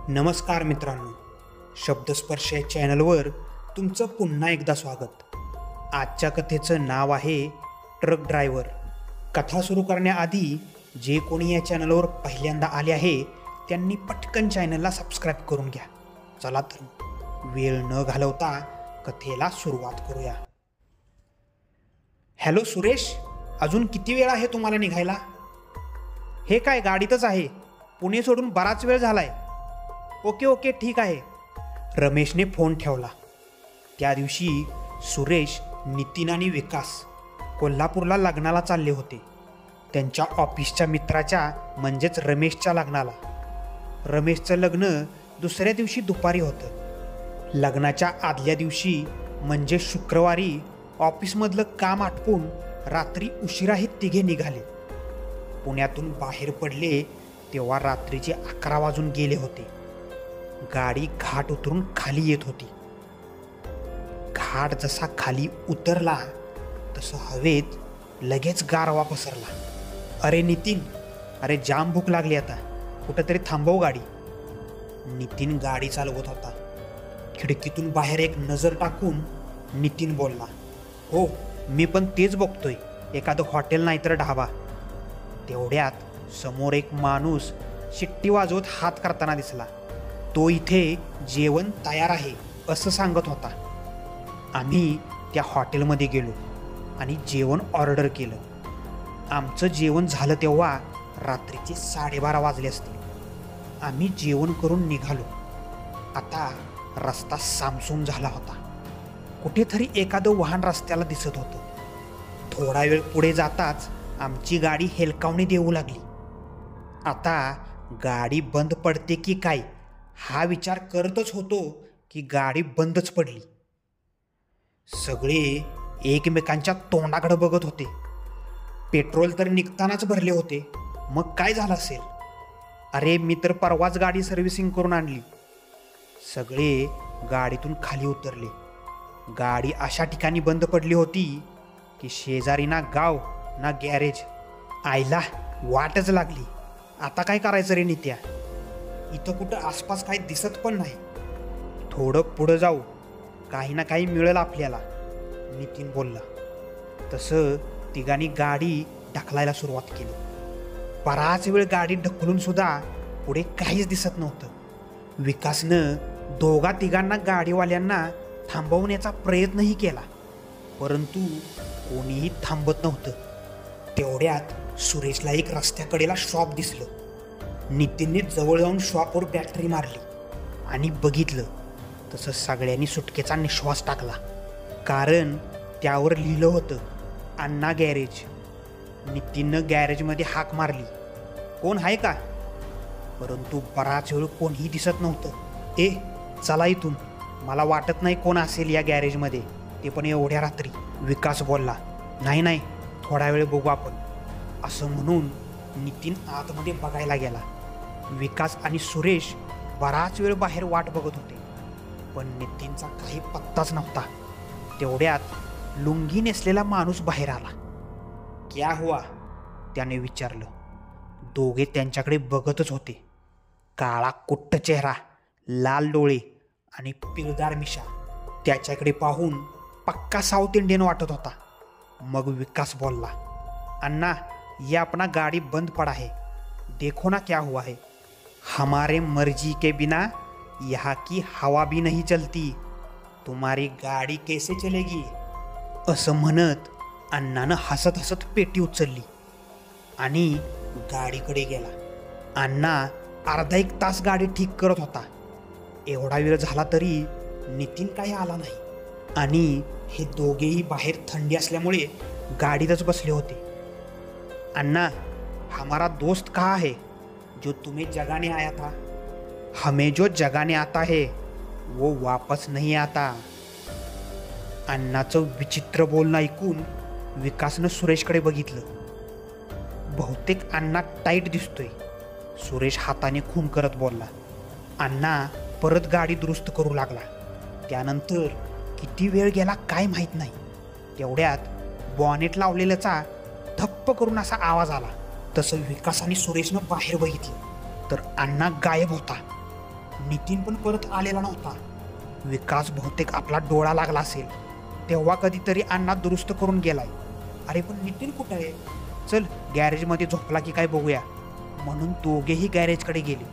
नमस्कार मित्रांनो, शब्दस्पर्श या चॅनलवर तुमचं पुन्हा एकदा स्वागत. आजच्या कथेचं नाव आहे ट्रक ड्रायव्हर. कथा सुरू करण्याआधी जे कोणी या चॅनलवर पहिल्यांदा आले आहे त्यांनी पटकन चॅनलला सबस्क्राईब करून घ्या. चला तर वेळ न घालवता कथेला सुरुवात करूया. हॅलो सुरेश, अजून किती वेळ आहे तुम्हाला निघायला? हे काय, गाडीतच आहे. पुणे सोडून बराच वेळ झालाय. ओके ठीक आहे. रमेशने फोन ठेवला. त्या दिवशी सुरेश, नितीन आणि विकास कोल्हापूरला लग्नाला चालले होते. त्यांच्या ऑफिसच्या मित्राच्या म्हणजेच रमेशच्या लग्नाला. रमेशचं लग्न दुसऱ्या दिवशी दुपारी होतं. लग्नाच्या आदल्या दिवशी म्हणजे शुक्रवारी ऑफिसमधलं काम आटपून रात्री उशिराही तिघे निघाले. पुण्यातून बाहेर पडले तेव्हा रात्रीचे 11 वाजून गेले होते. गाडी घाट उतरून खाली येत होती. घाट जसा खाली उतरला तसं हवेत लगेच गारवा पसरला. अरे नितीन, अरे जाम भूक लागली, आता कुठंतरी थांबव गाडी. नितीन गाडी चालवत होता. खिडकीतून बाहेर एक नजर टाकून नितीन बोलला, हो मी पण तेच बघतोय, एखादं हॉटेल नाहीतर ढाबा. तेवढ्यात समोर एक माणूस शिट्टी वाजवत हात करताना दिसला. तो इथे जेवण तयार आहे असं सांगत होता. आम्ही त्या हॉटेलमध्ये गेलो आणि जेवण ऑर्डर केलं. आमचं जेवण झालं तेव्हा रात्रीचे 12:30 वाजले असतील. आम्ही जेवण करून निघालो. आता रस्ता सामसूम झाला होता. कुठेतरी एखादं वाहन रस्त्याला दिसत होतं. थोडा वेळ पुढे जाताच आमची गाडी हेलकावणी देऊ लागली. आता गाडी बंद पडते की काय हा विचार करतच होतो की गाडी बंदच पडली. सगळे एकमेकांच्या तोंडाकडे बघत होते. पेट्रोल तर निघतानाच भरले होते, मग काय झालं असेल? अरे मी तर परवाच गाडी सर्व्हिसिंग करून आणली. सगळे गाडीतून खाली उतरले. गाडी अशा ठिकाणी बंद पडली होती की शेजारी ना गाव ना गॅरेज. आईला वाटच लागली. आता काय करायचं रे नित्या? इथं कुठं आसपास काही दिसत पण नाही. थोडं पुढं जाऊ, काही ना काही मिळेल आपल्याला, नितीन बोलला. तसं तिघांनी गाडी ढकलायला सुरुवात केली. बराच वेळ गाडी ढकलून सुद्धा पुढे काहीच दिसत नव्हतं. विकासनं दोघा तिघांना गाडीवाल्यांना थांबवण्याचा प्रयत्नही केला, परंतु कोणीही थांबत नव्हतं. तेवढ्यात सुरेशला एक रस्त्याकडेला शॉप दिसलं. नितीनने जवळ जाऊन शॉपवर बॅटरी मारली आणि बघितलं तसं सगळ्यांनी सुटकेचा निश्वास टाकला. कारण त्यावर लिहिलं होतं अण्णा गॅरेज. नितीननं गॅरेजमध्ये हाक मारली, कोण आहे का? परंतु बराच वेळ कोणीही दिसत नव्हतं. ए चला इथून, मला वाटत नाही कोण असेल या गॅरेजमध्ये, ते पण एवढ्या रात्री. विकास बोलला, नाही थोडा वेळ बघू आपण. असं म्हणून नितीन आतमध्ये बघायला गेला. विकास आणि सुरेश बराच वेळ बाहेर वाट बघत होते, पण नितीनचा काही पत्ताच नव्हता. तेवढ्यात लुंगी नेसलेला माणूस बाहेर आला. क्या हुआ? त्याने विचारलं. दोघे त्यांच्याकडे बघतच होते. काळा कुट्ट चेहरा, लाल डोळे आणि पिळदार मिशा. त्याच्याकडे पाहून पक्का साऊथ इंडियन वाटत होता. मग विकास बोलला, अन्ना ये अपना गाड़ी बंद पड़ा है, देखो ना क्या हुआ है. हमारे मर्जी के बिना यहाँ की हवा भी नहीं चलती, तुम्हारी गाड़ी कैसे चलेगी? असं म्हणत अण्णानं हसत हसत पेटी उचलली आणि गाडीकडे गेला. अण्णा अर्धा एक तास गाडी ठीक करत होता. एवढा वेळ झाला तरी नितीन काही आला नाही आणि हे दोघेही बाहेर थंडी असल्यामुळे गाडीतच बसले होते. अन्ना, हमारा दोस्त कहाँ है जो तुम्हें जगाने आया था? हमें जो जगाने आता है वो वापस नहीं आता. अण्णाचं विचित्र बोलणं ऐकून विकासनं सुरेशकडे बघितलं. बहुतेक अण्णा टाईट दिसतोय, सुरेश हाताने खून करत बोलला. अण्णा परत गाडी दुरुस्त करू लागला. त्यानंतर किती वेळ गेला काय माहीत नाही. तेवढ्यात बॉनेट लावलेल्याचा धप्प करून असा आवाज आला. तसं विकास आणि सुरेशनं बाहेर बघितलं तर अण्णा गायब होता. नितीन पण परत आलेला नव्हता. विकास बहुतेक आपला डोळा लागला असेल. तेव्हा कधीतरी अण्णा दुरुस्त करून गेलाय. अरे पण नितीन कुठं आहे? चल गॅरेजमध्ये झोपला की काय बघूया. म्हणून दोघेही गॅरेजकडे गेले.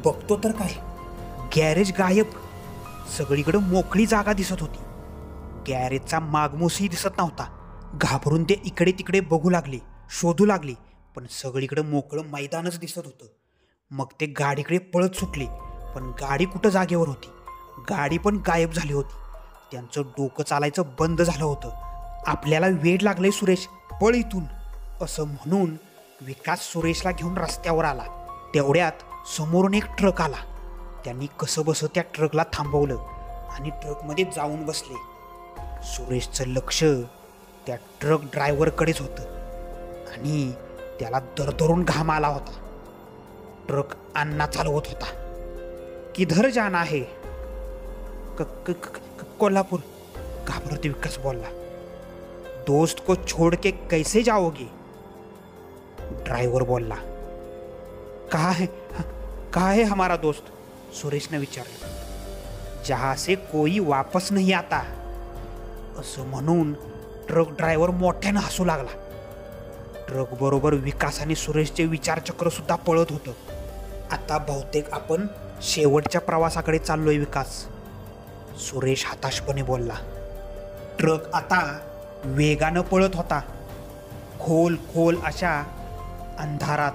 बघतो तर काय, गॅरेज गायब. सगळीकडे मोकळी जागा दिसत होती. गॅरेजचा मागमूसही दिसत नव्हता. घाबरून ते इकडे तिकडे बघू लागले, शोधू लागले, पण सगळीकडे मोकळं मैदानच दिसत होतं. मग ते गाडीकडे पळत सुटले, पण गाडी कुठं जागेवर होती. गाडी पण गायब झाली होती. त्यांचं डोकं चालायचं बंद झालं होतं. आपल्याला वेड लागलंय सुरेश, पळ इथून, असं म्हणून विकास सुरेशला घेऊन रस्त्यावर आला. तेवढ्यात समोरून एक ट्रक आला. त्यांनी कसं बसं त्या ट्रकला थांबवलं आणि ट्रकमध्ये जाऊन बसले. सुरेशचं लक्ष त्या ट्रक ड्रायव्हरकडेच होतं आणि त्याला दरदरून घाम आला होता. ट्रक अण्णा चालवत होता. किधर जाना है? कोल्हापूर, घाबरते विकास बोलला. दोस्त को छोड़ के कैसे जाओगे? ड्रायव्हर बोलला. कहा है हमारा दोस्त? सुरेशने विचारलं. जहां से कोई वापस नहीं आता, असं म्हणून ट्रक ड्रायव्हर मोठ्यानं हसू लागला. ट्रक बरोबर विकास आणि सुरेशचे विचारचक्र सुद्धा पळत होतं. आता बहुतेक आपण शेवटच्या प्रवासाकडे चाललोय विकास, सुरेश हताशपणे बोलला. ट्रक आता वेगानं पळत होता. खोल खोल अशा अंधारात